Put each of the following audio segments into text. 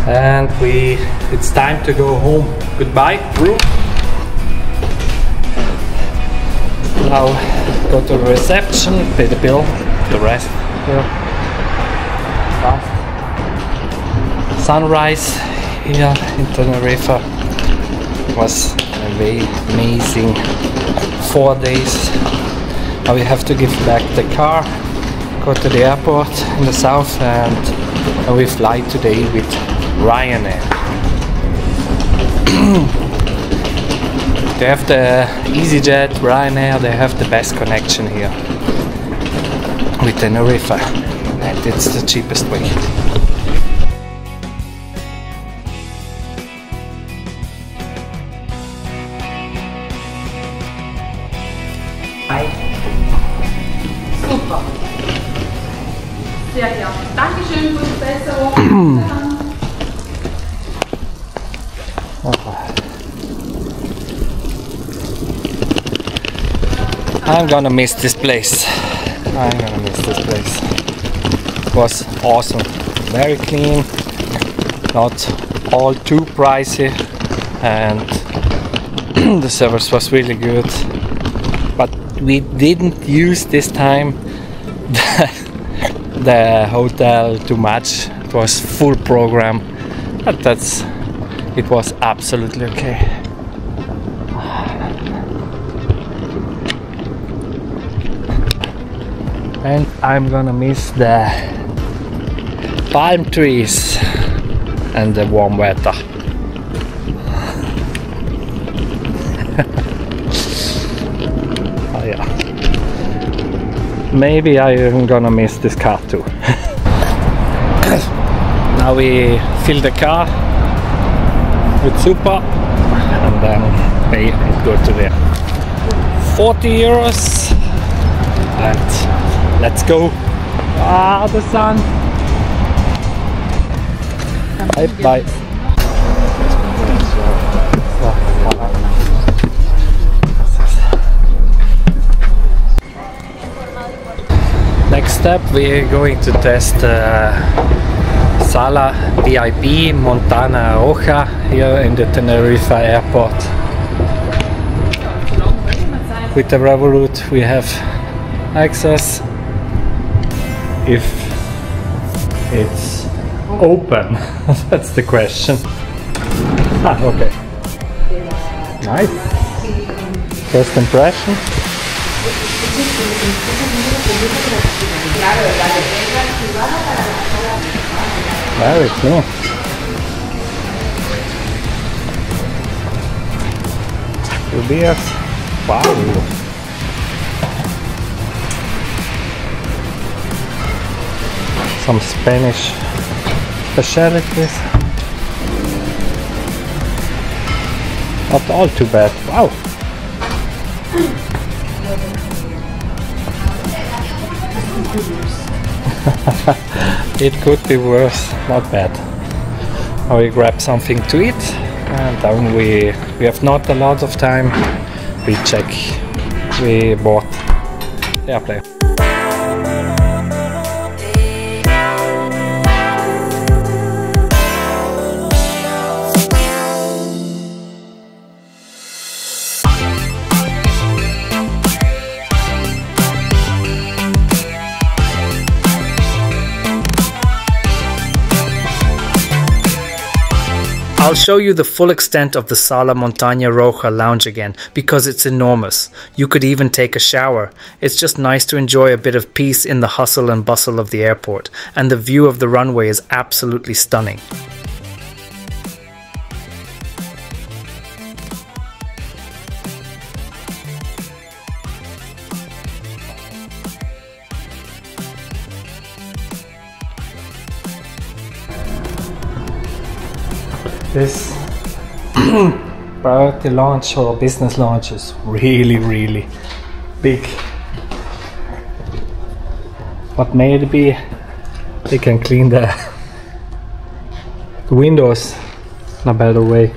And it's time to go home. Goodbye, room. Now go to the reception, pay the bill, the rest here. Fast. Sunrise here in Tenerife was amazing. 4 days. Now we have to give back the car, go to the airport in the south, and we fly today with Ryanair. They have the EasyJet, Ryanair, they have the best connection here with Tenerife, and it's the cheapest way. Super. Sehr gerne. Dankeschön, gute Besserung. I'm gonna miss this place. I'm gonna miss this place. It was awesome. Very clean, not all too pricey, and the service was really good. But we didn't use this time the hotel too much. It was full program, but it was absolutely okay. And I'm gonna miss the palm trees and the warm weather. Oh yeah. Maybe I'm gonna miss this car too. Now we fill the car with super and then pay and go to there. 40 euros and let's go. Ah, the sun. Bye bye. Next step, we're going to test Sala Montaña Roja here in the Tenerife Airport. With the Revolut we have access if it's open. That's the question. Ah, okay. Nice. First impression. Very clean. Two beers. Wow. Some Spanish specialties. Not all too bad. Wow. It could be worse. Not bad. Now we grab something to eat, and then we have not a lot of time. We bought the airplane. I'll show you the full extent of the Sala Montaña Roja lounge again, because it's enormous. You could even take a shower. It's just nice to enjoy a bit of peace in the hustle and bustle of the airport, and the view of the runway is absolutely stunning. This priority launch or business launch is really big, but maybe they can clean the windows in a better way.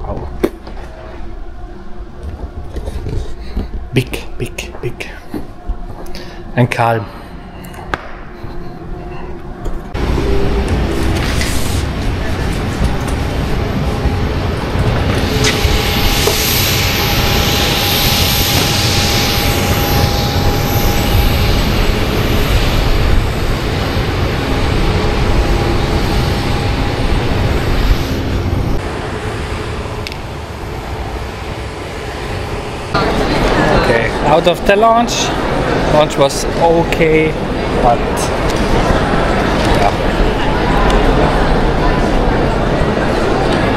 Wow. Big and calm. out of the lunch. Lunch was okay, but yeah.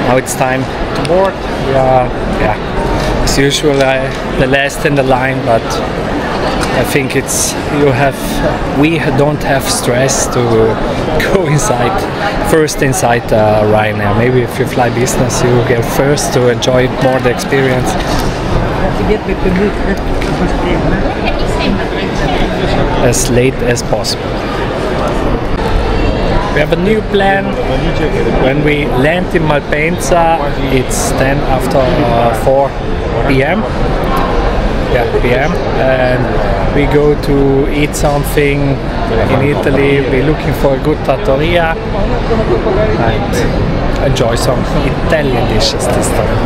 Now it's time to board. Yeah, as usual, the last in the line, but I think we don't have stress to go first inside Ryanair. Maybe if you fly business, you get first to enjoy more the experience. As late as possible. We have a new plan. When we land in Malpensa, it's then after 4 p.m. Yeah, p.m. and we go to eat something in Italy. We're looking for a good trattoria and enjoy some Italian dishes this time.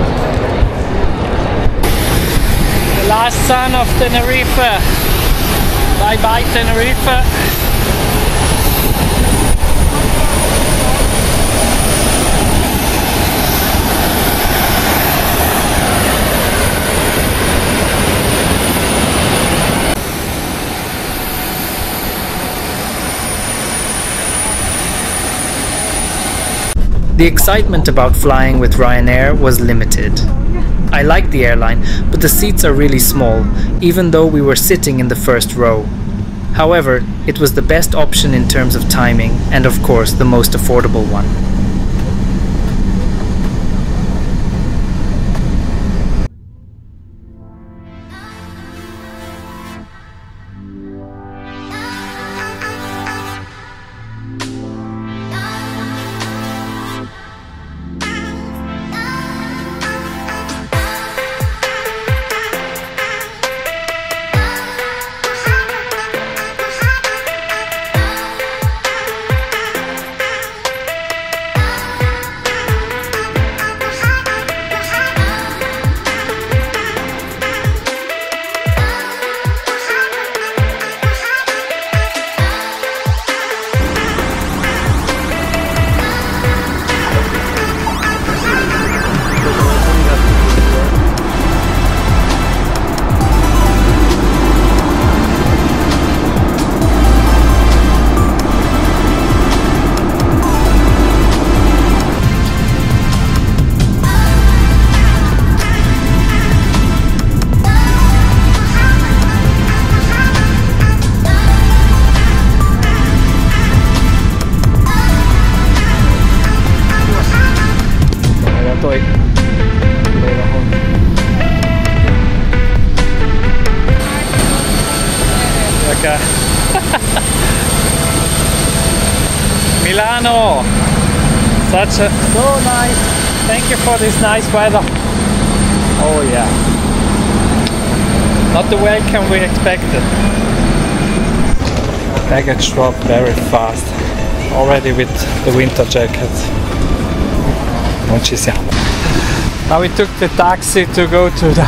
The last sun of Tenerife. Bye bye Tenerife. The excitement about flying with Ryanair was limited. I like the airline, but the seats are really small, even though we were sitting in the first row. However, it was the best option in terms of timing and of course the most affordable one. Milano, so nice. Thank you for this nice weather. Oh yeah, not the welcome we expected. Baggage dropped very fast, already with the winter jacket. Non ci siamo. Now we took the taxi to go to the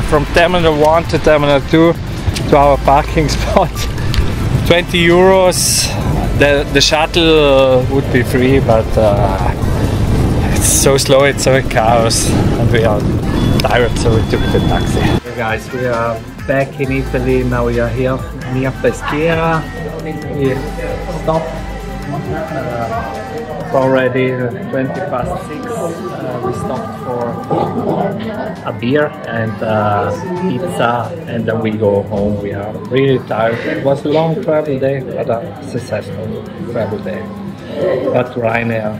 from Terminal 1 to Terminal 2 to our parking spot. 20 euros. The shuttle would be free, but it's so slow, it's so chaos, and we are tired, so we took the taxi. Hey guys, we are back in Italy. Now we are here near Peschiera. We stopped. It's already 20 past 6. We stopped for a beer and pizza, and then we go home. We are really tired. It was a long travel day, but a successful travel day. But Ryanair.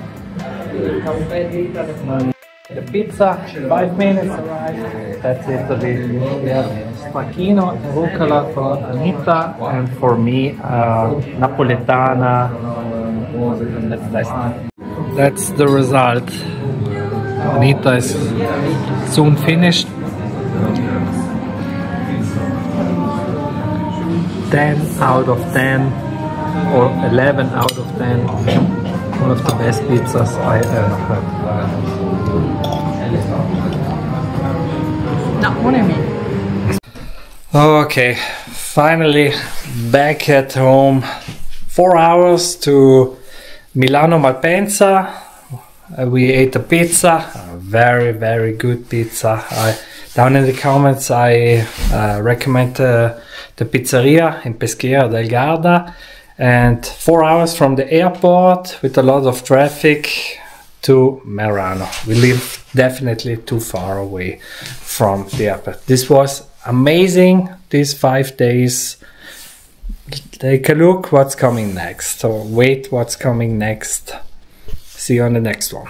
The pizza, 5 minutes arrived. That's Italy. We have Spacchino, rucola for Anita, and for me, Napoletana. That's the result. Anita is soon finished. 10 out of 10 or 11 out of 10. One of the best pizzas I ever had. Okay, finally back at home. 4 hours to Milano Malpensa. We ate a pizza, a very good pizza. Down in the comments I recommend the pizzeria in Pesquera del Garda, and 4 hours from the airport with a lot of traffic to Merano. We live definitely too far away from the airport. This was amazing, these 5 days. Take a look what's coming next. So wait what's coming next. See you on the next one.